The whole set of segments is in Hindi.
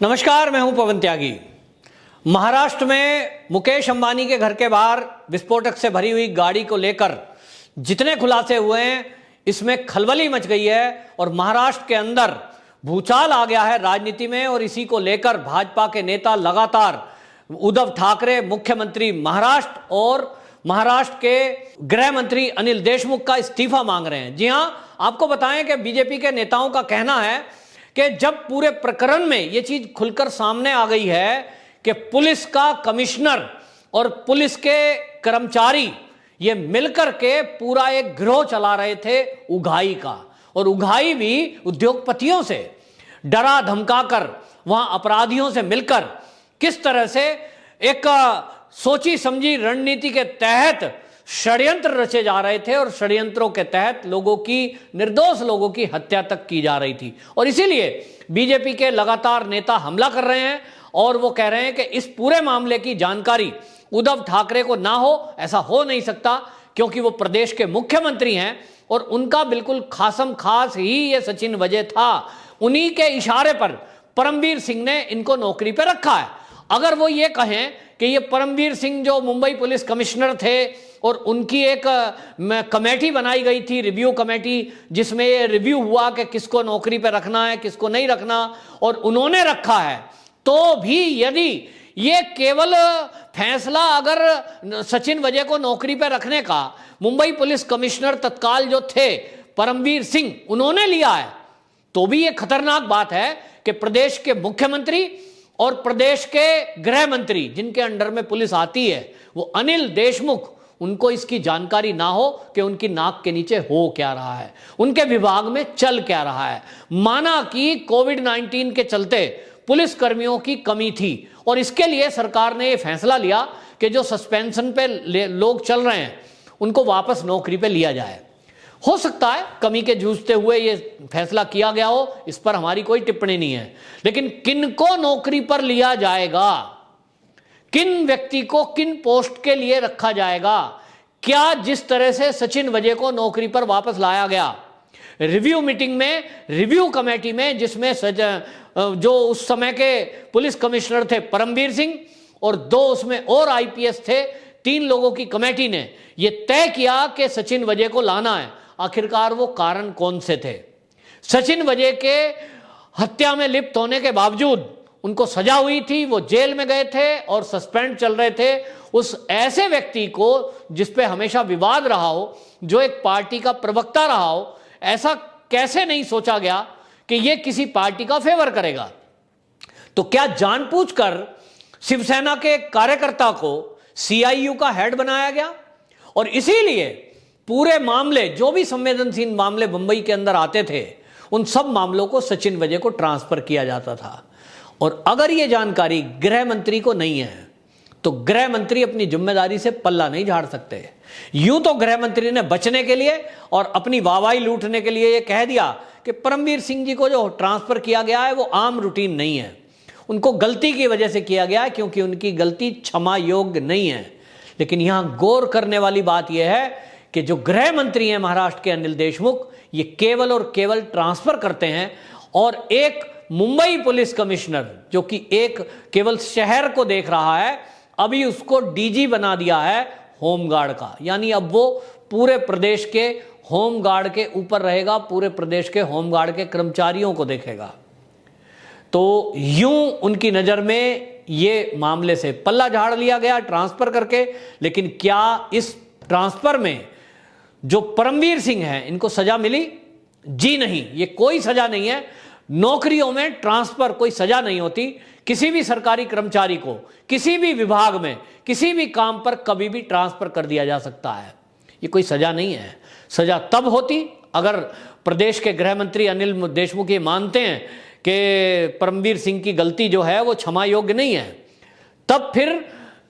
नमस्कार, मैं हूं पवन त्यागी। महाराष्ट्र में मुकेश अंबानी के घर के बाहर विस्फोटक से भरी हुई गाड़ी को लेकर जितने खुलासे हुए हैं, इसमें खलबली मच गई है और महाराष्ट्र के अंदर भूचाल आ गया है राजनीति में। और इसी को लेकर भाजपा के नेता लगातार उद्धव ठाकरे, मुख्यमंत्री महाराष्ट्र, और महाराष्ट्र के गृह मंत्री अनिल देशमुख का इस्तीफा मांग रहे हैं। जी हां, आपको बताएं कि बीजेपी के नेताओं का कहना है कि जब पूरे प्रकरण में यह चीज खुलकर सामने आ गई है कि पुलिस का कमिश्नर और पुलिस के कर्मचारी ये मिलकर के पूरा एक गिरोह चला रहे थे उगाही का, और उगाही भी उद्योगपतियों से डरा धमकाकर, वहां अपराधियों से मिलकर किस तरह से एक सोची समझी रणनीति के तहत षड्यंत्र रचे जा रहे थे, और षड्यंत्रों के तहत लोगों की, निर्दोष लोगों की हत्या तक की जा रही थी। और इसीलिए बीजेपी के लगातार नेता हमला कर रहे हैं और वो कह रहे हैं कि इस पूरे मामले की जानकारी उद्धव ठाकरे को ना हो, ऐसा हो नहीं सकता, क्योंकि वो प्रदेश के मुख्यमंत्री हैं और उनका बिल्कुल खासम खास ही ये सचिन वजह था। उन्हीं के इशारे पर परमवीर सिंह ने इनको नौकरी पर रखा है। अगर वो ये कहें कि ये परमवीर सिंह जो मुंबई पुलिस कमिश्नर थे और उनकी एक कमेटी बनाई गई थी, रिव्यू कमेटी, जिसमें ये रिव्यू हुआ कि किसको नौकरी पर रखना है, किसको नहीं रखना, और उन्होंने रखा है, तो भी यदि ये केवल फैसला अगर सचिन वजह को नौकरी पर रखने का मुंबई पुलिस कमिश्नर तत्काल जो थे परमवीर सिंह, उन्होंने लिया है, तो भी ये खतरनाक बात है कि प्रदेश के मुख्यमंत्री और प्रदेश के गृह मंत्री, जिनके अंडर में पुलिस आती है, वो अनिल देशमुख, उनको इसकी जानकारी ना हो कि उनकी नाक के नीचे हो क्या रहा है, उनके विभाग में चल क्या रहा है। माना कि कोविड-19 के चलते पुलिस कर्मियों की कमी थी और इसके लिए सरकार ने यह फैसला लिया कि जो सस्पेंशन पे लोग चल रहे हैं उनको वापस नौकरी पे लिया जाए। हो सकता है कमी के जूझते हुए ये फैसला किया गया हो, इस पर हमारी कोई टिप्पणी नहीं है, लेकिन किनको नौकरी पर लिया जाएगा, किन व्यक्ति को किन पोस्ट के लिए रखा जाएगा, क्या जिस तरह से सचिन वजह को नौकरी पर वापस लाया गया रिव्यू मीटिंग में, रिव्यू कमेटी में, जिसमें जो उस समय के पुलिस कमिश्नर थे परमवीर सिंह और दो उसमें और आईपीएस थे, 3 लोगों की कमेटी ने यह तय किया कि सचिन वजह को लाना है। आखिरकार वो कारण कौन से थे? सचिन वजह के हत्या में लिप्त होने के बावजूद उनको सजा हुई थी, वो जेल में गए थे और सस्पेंड चल रहे थे। उस ऐसे व्यक्ति को जिस पे हमेशा विवाद रहा हो, जो एक पार्टी का प्रवक्ता रहा हो, ऐसा कैसे नहीं सोचा गया कि ये किसी पार्टी का फेवर करेगा? तो क्या जानबूझकर शिवसेना के कार्यकर्ता को सीआईयू का हेड बनाया गया? और इसीलिए पूरे मामले, जो भी संवेदनशील मामले मुंबई के अंदर आते थे, उन सब मामलों को सचिन वजह को ट्रांसफर किया जाता था। और अगर यह जानकारी गृह मंत्री को नहीं है तो गृह मंत्री अपनी जिम्मेदारी से पल्ला नहीं झाड़ सकते। यूं तो गृह मंत्री ने बचने के लिए और अपनी वाहवाही लूटने के लिए यह कह दिया कि परमवीर सिंह जी को जो ट्रांसफर किया गया है वो आम रूटीन नहीं है, उनको गलती की वजह से किया गया है, क्योंकि उनकी गलती क्षमा योग्य नहीं है। लेकिन यहां गौर करने वाली बात यह है कि जो गृह मंत्री हैं महाराष्ट्र के अनिल देशमुख, ये केवल और केवल ट्रांसफर करते हैं, और एक मुंबई पुलिस कमिश्नर जो कि एक केवल शहर को देख रहा है, अभी उसको डीजी बना दिया है होमगार्ड का। यानी अब वो पूरे प्रदेश के होमगार्ड के ऊपर रहेगा, पूरे प्रदेश के होमगार्ड के कर्मचारियों को देखेगा। तो यूं उनकी नजर में ये मामले से पल्ला झाड़ लिया गया ट्रांसफर करके। लेकिन क्या इस ट्रांसफर में जो परमवीर सिंह हैं, इनको सजा मिली? जी नहीं, ये कोई सजा नहीं है। नौकरियों में ट्रांसफर कोई सजा नहीं होती। किसी भी सरकारी कर्मचारी को किसी भी विभाग में किसी भी काम पर कभी भी ट्रांसफर कर दिया जा सकता है, ये कोई सजा नहीं है। सजा तब होती अगर प्रदेश के गृह मंत्री अनिल देशमुख ये मानते हैं कि परमवीर सिंह की गलती जो है वो क्षमा योग्य नहीं है। तब फिर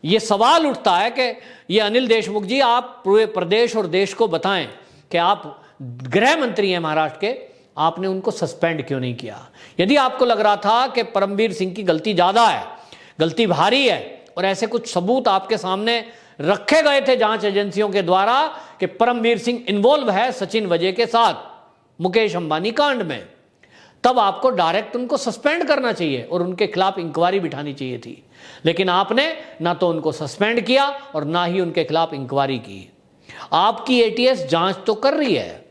ये सवाल उठता है कि ये अनिल देशमुख जी, आप पूरे प्रदेश और देश को बताएं कि आप गृह मंत्री हैं महाराष्ट्र के, आपने उनको सस्पेंड क्यों नहीं किया? यदि आपको लग रहा था कि परमवीर सिंह की गलती ज्यादा है, गलती भारी है, और ऐसे कुछ सबूत आपके सामने रखे गए थे जांच एजेंसियों के द्वारा कि परमवीर सिंह इन्वॉल्व है सचिन वजह के साथ मुकेश अंबानी कांड में, तब आपको डायरेक्ट उनको सस्पेंड करना चाहिए और उनके खिलाफ इंक्वायरी बिठानी चाहिए थी। लेकिन आपने ना तो उनको सस्पेंड किया और ना ही उनके खिलाफ इंक्वायरी की। आपकी एटीएस जांच तो कर रही है,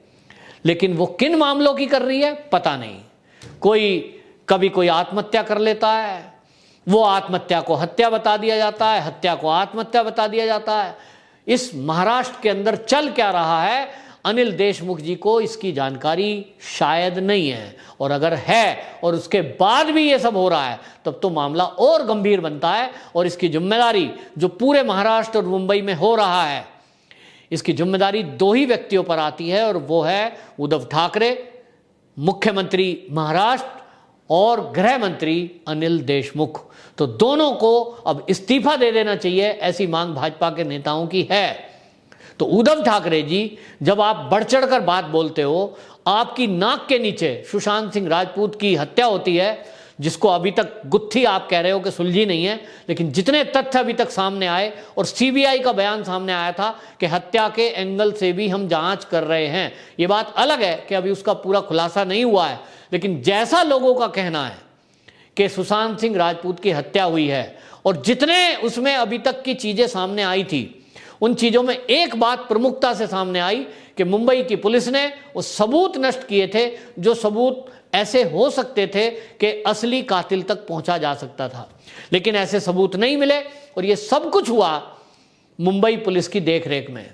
लेकिन वो किन मामलों की कर रही है पता नहीं। कभी कोई आत्महत्या कर लेता है, वो आत्महत्या को हत्या बता दिया जाता है, हत्या को आत्महत्या बता दिया जाता है। इस महाराष्ट्र के अंदर चल क्या रहा है, अनिल देशमुख जी को इसकी जानकारी शायद नहीं है, और अगर है और उसके बाद भी ये सब हो रहा है तब तो मामला और गंभीर बनता है। और इसकी जिम्मेदारी जो पूरे महाराष्ट्र और मुंबई में हो रहा है, इसकी जिम्मेदारी दो ही व्यक्तियों पर आती है, और वो है उद्धव ठाकरे मुख्यमंत्री महाराष्ट्र और गृह मंत्री अनिल देशमुख। तो दोनों को अब इस्तीफा दे देना चाहिए, ऐसी मांग भाजपा के नेताओं की है। तो उद्धव ठाकरे जी, जब आप बढ़ चढ़कर बात बोलते हो, आपकी नाक के नीचे सुशांत सिंह राजपूत की हत्या होती है, जिसको अभी तक गुत्थी आप कह रहे हो कि सुलझी नहीं है, लेकिन जितने तथ्य अभी तक सामने आए और सीबीआई का बयान सामने आया था कि हत्या के एंगल से भी हम जांच कर रहे हैं। ये बात अलग है कि अभी उसका पूरा खुलासा नहीं हुआ है, लेकिन जैसा लोगों का कहना है कि सुशांत सिंह राजपूत की हत्या हुई है और जितने उसमें अभी तक की चीजें सामने आई थी, उन चीजों में एक बात प्रमुखता से सामने आई कि मुंबई की पुलिस ने वो सबूत नष्ट किए थे, जो सबूत ऐसे हो सकते थे कि असली कातिल तक पहुंचा जा सकता था, लेकिन ऐसे सबूत नहीं मिले और ये सब कुछ हुआ मुंबई पुलिस की देखरेख में।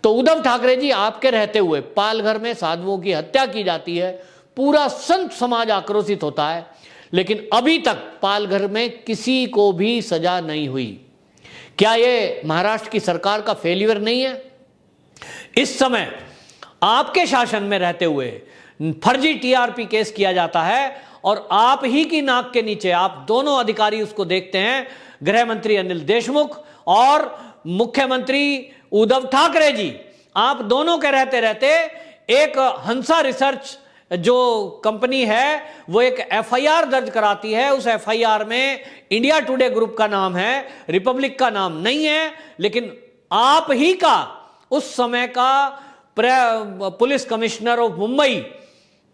तो उद्धव ठाकरे जी, आपके रहते हुए पालघर में साधुओं की हत्या की जाती है, पूरा संत समाज आक्रोशित होता है, लेकिन अभी तक पालघर में किसी को भी सजा नहीं हुई। क्या ये महाराष्ट्र की सरकार का फेलियर नहीं है? इस समय आपके शासन में रहते हुए फर्जी टीआरपी केस किया जाता है और आप ही की नाक के नीचे आप दोनों अधिकारी उसको देखते हैं, गृह मंत्री अनिल देशमुख और मुख्यमंत्री उद्धव ठाकरे जी। आप दोनों के रहते रहते एक हंसा रिसर्च जो कंपनी है वो एक एफआईआर दर्ज कराती है। उस एफआईआर में इंडिया टुडे ग्रुप का नाम है, रिपब्लिक का नाम नहीं है, लेकिन आप ही का उस समय का police commissioner of Mumbai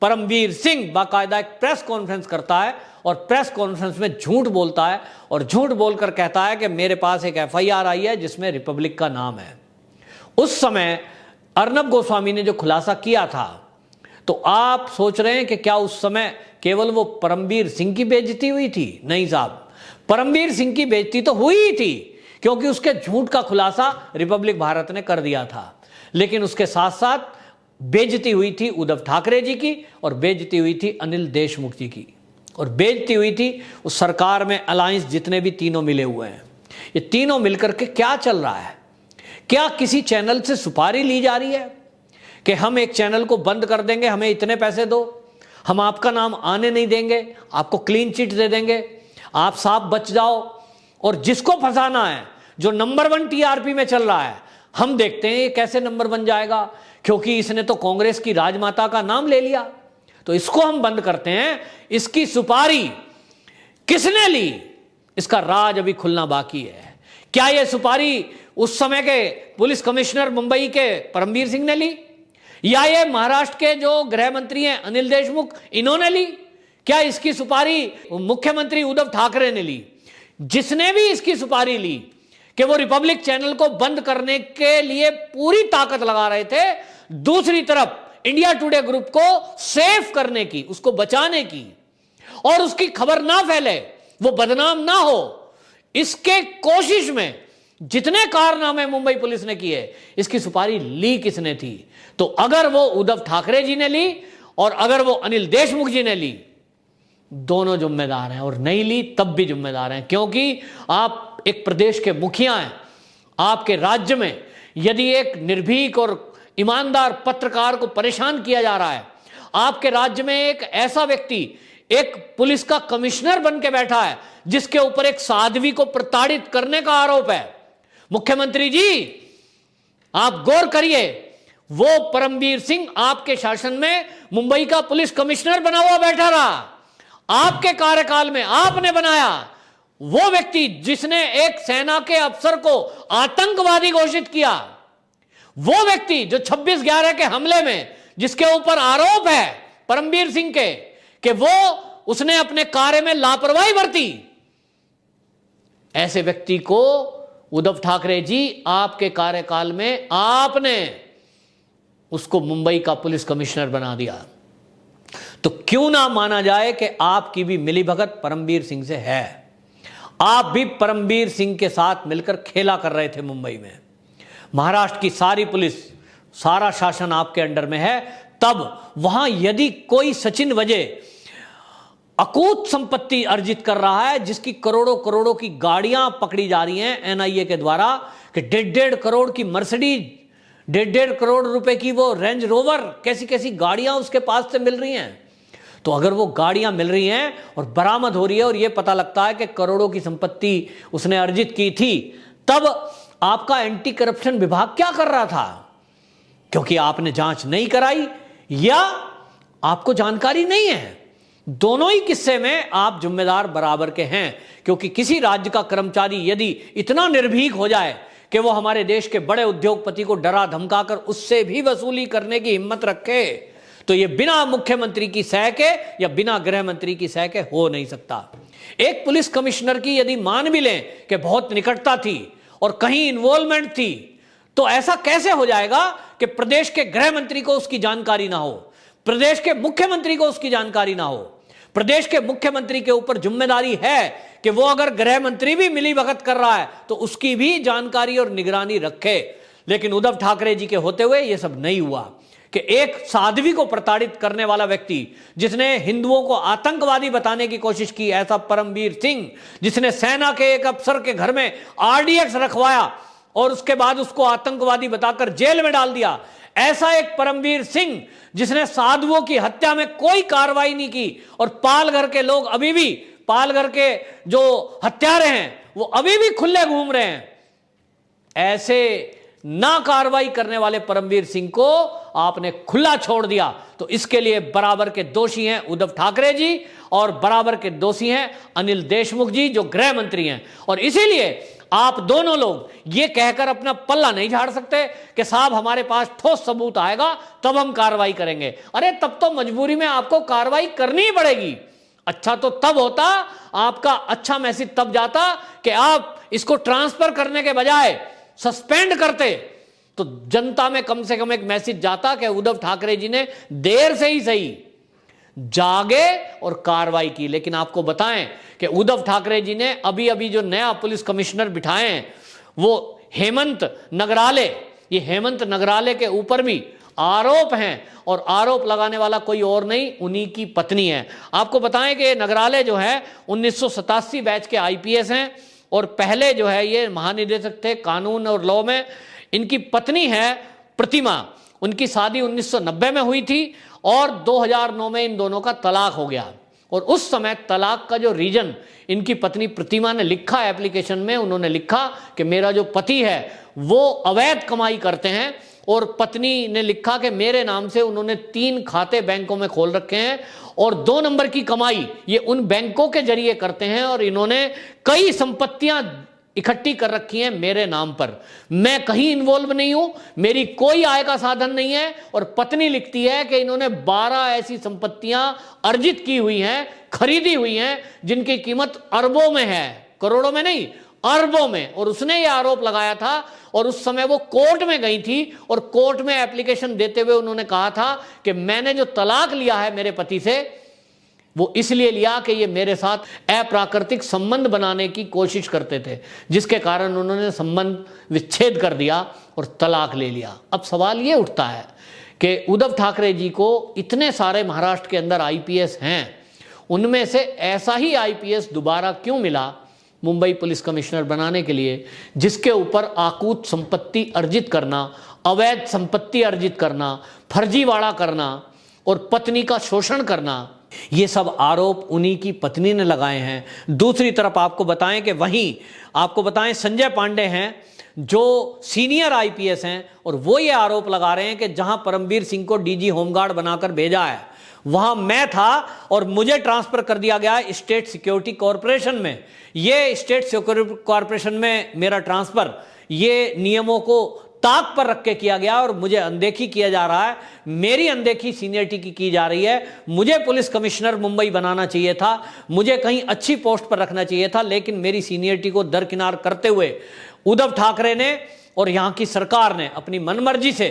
Parambir Singh बाकायदा एक प्रेस कॉन्फ्रेंस करता है और प्रेस कॉन्फ्रेंस में झूठ बोलता है और झूठ बोलकर कहता है कि मेरे पास एक एफआईआर आई है जिसमें रिपब्लिक का नाम है। उस समय अर्नब गोस्वामी ने जो खुलासा किया था, तो आप सोच रहे हैं कि क्या उस समय केवल वो परमवीर सिंह की बेइज्जती हुई थी? नहीं साहब, परमवीर सिंह की बेइज्जती तो हुई ही थी, क्योंकि उसके झूठ का खुलासा रिपब्लिक भारत ने कर दिया था, लेकिन उसके साथ साथ बेइज्जती हुई थी उद्धव ठाकरे जी की और बेइज्जती हुई थी अनिल देशमुख जी की और बेइज्जती हुई थी उस सरकार में अलायंस जितने भी तीनों मिले हुए हैं। ये तीनों मिलकर के क्या चल रहा है? क्या किसी चैनल से सुपारी ली जा रही है कि हम एक चैनल को बंद कर देंगे, हमें इतने पैसे दो, हम आपका नाम आने नहीं देंगे, आपको क्लीन चिट दे देंगे, आप साफ बच जाओ, और जिसको फंसाना है, जो नंबर 1 टीआरपी में चल रहा है, हम देखते हैं ये कैसे नंबर 1 जाएगा, क्योंकि इसने तो कांग्रेस की राजमाता का नाम ले लिया, तो इसको हम बंद करते हैं। इसकी सुपारी किसने ली, इसका राज अभी खुलना बाकी है। क्या यह सुपारी उस समय के पुलिस कमिश्नर मुंबई के परमवीर सिंह ने ली, या ये महाराष्ट्र के जो गृह मंत्री हैं अनिल देशमुख, इन्होंने ली? क्या इसकी सुपारी मुख्यमंत्री उद्धव ठाकरे ने ली? जिसने भी इसकी सुपारी ली कि वो रिपब्लिक चैनल को बंद करने के लिए पूरी ताकत लगा रहे थे, दूसरी तरफ इंडिया टुडे ग्रुप को सेव करने की, उसको बचाने की, और उसकी खबर ना फैले, वो बदनाम ना हो, इसके कोशिश में जितने कारनामे मुंबई पुलिस ने किए, इसकी सुपारी ली किसने थी? तो अगर वो उद्धव ठाकरे जी ने ली और अगर वो अनिल देशमुख जी ने ली, दोनों जिम्मेदार हैं, और नहीं ली तब भी जिम्मेदार हैं, क्योंकि आप एक प्रदेश के मुखिया हैं। आपके राज्य में यदि एक निर्भीक और ईमानदार पत्रकार को परेशान किया जा रहा है, आपके राज्य में एक ऐसा व्यक्ति एक पुलिस का कमिश्नर बन के बैठा है जिसके ऊपर एक साध्वी को प्रताड़ित करने का आरोप है, मुख्यमंत्री जी आप गौर करिए, वो परमवीर सिंह आपके शासन में मुंबई का पुलिस कमिश्नर बना हुआ बैठा रहा, आपके कार्यकाल में आपने बनाया। वो व्यक्ति जिसने एक सेना के अफसर को आतंकवादी घोषित किया, वो व्यक्ति जो 26/11 के हमले में जिसके ऊपर आरोप है परमवीर सिंह के कि वो उसने अपने कार्य में लापरवाही बरती। ऐसे व्यक्ति को उद्धव ठाकरे जी आपके कार्यकाल में आपने उसको मुंबई का पुलिस कमिश्नर बना दिया। तो क्यों ना माना जाए कि आपकी भी मिलीभगत परमवीर सिंह से है। आप भी परमवीर सिंह के साथ मिलकर खेला कर रहे थे मुंबई में। महाराष्ट्र की सारी पुलिस, सारा शासन आपके अंडर में है। तब वहां यदि कोई सचिन वजह अकूत संपत्ति अर्जित कर रहा है, जिसकी करोड़ों करोड़ों की गाड़ियां पकड़ी जा रही हैं एनआईए के द्वारा, कि 1.5 करोड़ की मर्सिडीज, 1.5 करोड़ रुपए की वो रेंज रोवर, कैसी कैसी गाड़ियां उसके पास से मिल रही हैं। तो अगर वो गाड़ियां मिल रही हैं और बरामद हो रही है और ये पता लगता है कि करोड़ों की संपत्ति उसने अर्जित की थी, तब आपका एंटी करप्शन विभाग क्या कर रहा था? क्योंकि आपने जांच नहीं कराई या आपको जानकारी नहीं है। दोनों ही किस्से में आप जिम्मेदार बराबर के हैं। क्योंकि किसी राज्य का कर्मचारी यदि इतना निर्भीक हो जाए कि वो हमारे देश के बड़े उद्योगपति को डरा धमकाकर उससे भी वसूली करने की हिम्मत रखे, तो ये बिना मुख्यमंत्री की सह के या बिना गृह मंत्री की सह के हो नहीं सकता। एक पुलिस कमिश्नर की यदि मान भी लें कि बहुत निकटता थी और कहीं इन्वॉल्वमेंट थी, तो ऐसा कैसे हो जाएगा कि प्रदेश के गृह मंत्री को उसकी जानकारी ना हो, प्रदेश के मुख्यमंत्री को उसकी जानकारी ना हो? प्रदेश के मुख्यमंत्री के ऊपर जिम्मेदारी है कि वो अगर गृह मंत्री भी मिलीभगत कर रहा है तो उसकी भी जानकारी और निगरानी रखे। लेकिन उद्धव ठाकरे जी के होते हुए यह सब नहीं हुआ कि एक साध्वी को प्रताड़ित करने वाला व्यक्ति, जिसने हिंदुओं को आतंकवादी बताने की कोशिश की, ऐसा परमवीर सिंह, जिसने सेना के एक अफसर के घर में आरडीएक्स रखवाया और उसके बाद उसको आतंकवादी बताकर जेल में डाल दिया, ऐसा एक परमवीर सिंह जिसने साधुओं की हत्या में कोई कार्रवाई नहीं की और पालघर के लोग अभी भी, पालघर के जो हत्यारे हैं वो अभी भी खुले घूम रहे हैं, ऐसे ना कार्रवाई करने वाले परमवीर सिंह को आपने खुला छोड़ दिया। तो इसके लिए बराबर के दोषी हैं उद्धव ठाकरे जी और बराबर के दोषी हैं अनिल देशमुख जी, जो गृह मंत्री हैं। और इसीलिए आप दोनों लोग ये कहकर अपना पल्ला नहीं झाड़ सकते कि साहब हमारे पास ठोस सबूत आएगा तब हम कार्रवाई करेंगे। अरे तब तो मजबूरी में आपको कार्रवाई करनी ही पड़ेगी। अच्छा तो तब होता, आपका अच्छा मैसेज तब जाता कि आप इसको ट्रांसफर करने के बजाय सस्पेंड करते, तो जनता में कम से कम एक मैसेज जाता कि उद्धव ठाकरे जी ने देर से ही सही जागे और कार्रवाई की। लेकिन आपको बताएं कि उद्धव ठाकरे जी ने अभी अभी जो नया पुलिस कमिश्नर बिठाए हैं वो हेमंत नगराले, ये हेमंत नगराले के ऊपर भी आरोप हैं और आरोप लगाने वाला कोई और नहीं, उन्हीं की पत्नी है। आपको बताएं कि नगराले जो है 1987 बैच के आईपीएस हैं और पहले जो है ये महानिदेशक थे कानून और लॉ में। इनकी पत्नी है प्रतिमा, उनकी शादी 1990 में हुई थी और 2009 में इन दोनों का तलाक हो गया। और उस समय तलाक का जो रीजन इनकी पत्नी प्रतिमा ने लिखा एप्लीकेशन में, उन्होंने लिखा कि मेरा जो पति है वो अवैध कमाई करते हैं, और पत्नी ने लिखा कि मेरे नाम से उन्होंने 3 खाते बैंकों में खोल रखे हैं और 2 नंबर की कमाई ये उन बैंकों के जरिए करते हैं और इन्होंने कई संपत्तियां इकट्ठी कर रखी हैं मेरे नाम पर। मैं कहीं इन्वॉल्व नहीं हूं, मेरी कोई आय का साधन नहीं है। और पत्नी लिखती है कि इन्होंने 12 ऐसी संपत्तियां अर्जित की हुई हैं, खरीदी हुई हैं, जिनकी कीमत अरबों में है, करोड़ों में नहीं, अरबों में। और उसने ये आरोप लगाया था और उस समय वो कोर्ट में गई थी और कोर्ट में एप्लीकेशन देते हुए उन्होंने कहा था कि मैंने जो तलाक लिया है मेरे पति से वो इसलिए लिया कि ये मेरे साथ अप्राकृतिक संबंध बनाने की कोशिश करते थे, जिसके कारण उन्होंने संबंध विच्छेद कर दिया और तलाक ले लिया। अब सवाल ये उठता है कि उद्धव ठाकरे जी को इतने सारे महाराष्ट्र के अंदर आईपीएस हैं, उनमें से ऐसा ही आईपीएस दोबारा क्यों मिला मुंबई पुलिस कमिश्नर बनाने के लिए, जिसके ऊपर आकूत संपत्ति अर्जित करना, अवैध संपत्ति अर्जित करना, फर्जीवाड़ा करना और पत्नी का शोषण करना, ये सब आरोप उन्हीं की पत्नी ने लगाए हैं। दूसरी तरफ आपको बताएं कि वहीं आपको बताएं संजय पांडे हैं जो सीनियर आईपीएस हैं और वो ये आरोप लगा रहे हैं कि जहां परमवीर सिंह को डीजी होमगार्ड बनाकर भेजा है वहां मैं था और मुझे ट्रांसफर कर दिया गया स्टेट सिक्योरिटी कॉरपोरेशन में। ये स्टेट सिक्योरिटी कॉरपोरेशन में मेरा ट्रांसफर ये नियमों को ताक पर रख के किया गया और मुझे अनदेखी किया जा रहा है। मेरी अनदेखी सीनियरिटी की जा रही है। मुझे पुलिस कमिश्नर मुंबई बनाना चाहिए था, मुझे कहीं अच्छी पोस्ट पर रखना चाहिए था, लेकिन मेरी सीनियरिटी को दरकिनार करते हुए उद्धव ठाकरे ने और यहां की सरकार ने अपनी मनमर्जी से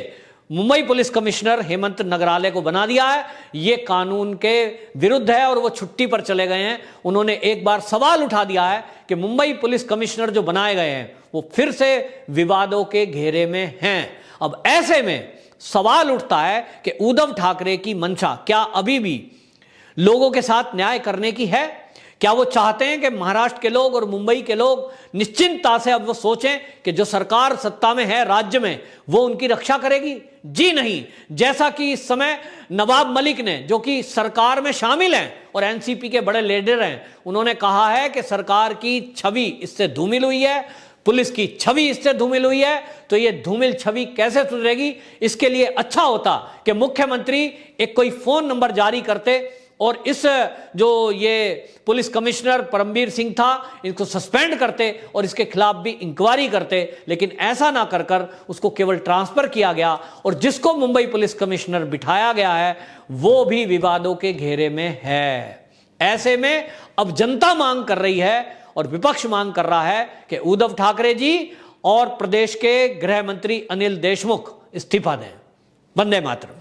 मुंबई पुलिस कमिश्नर हेमंत नगराले को बना दिया है। यह कानून के विरुद्ध है और वो छुट्टी पर चले गए हैं। उन्होंने एक बार सवाल उठा दिया है कि मुंबई पुलिस कमिश्नर जो बनाए गए हैं वो फिर से विवादों के घेरे में हैं। अब ऐसे में सवाल उठता है कि उद्धव ठाकरे की मंशा क्या अभी भी लोगों के साथ न्याय करने की है? क्या वो चाहते हैं कि महाराष्ट्र के लोग और मुंबई के लोग निश्चिंतता से अब वो सोचें कि जो सरकार सत्ता में है राज्य में वो उनकी रक्षा करेगी? जी नहीं। जैसा कि इस समय नवाब मलिक ने, जो कि सरकार में शामिल हैं और एनसीपी के बड़े लीडर हैं, उन्होंने कहा है कि सरकार की छवि इससे धूमिल हुई है, पुलिस की छवि इससे धूमिल हुई है। तो ये धूमिल छवि कैसे सुधरेगी? इसके लिए अच्छा होता कि मुख्यमंत्री एक कोई फोन नंबर जारी करते और इस जो ये पुलिस कमिश्नर परमबीर सिंह था इनको सस्पेंड करते और इसके खिलाफ भी इंक्वायरी करते। लेकिन ऐसा ना कर कर उसको केवल ट्रांसफर किया गया और जिसको मुंबई पुलिस कमिश्नर बिठाया गया है वो भी विवादों के घेरे में है। ऐसे में अब जनता मांग कर रही है और विपक्ष मांग कर रहा है कि उद्धव ठाकरे जी और प्रदेश के गृह मंत्री अनिल देशमुख इस्तीफा दें। वंदे मातरम।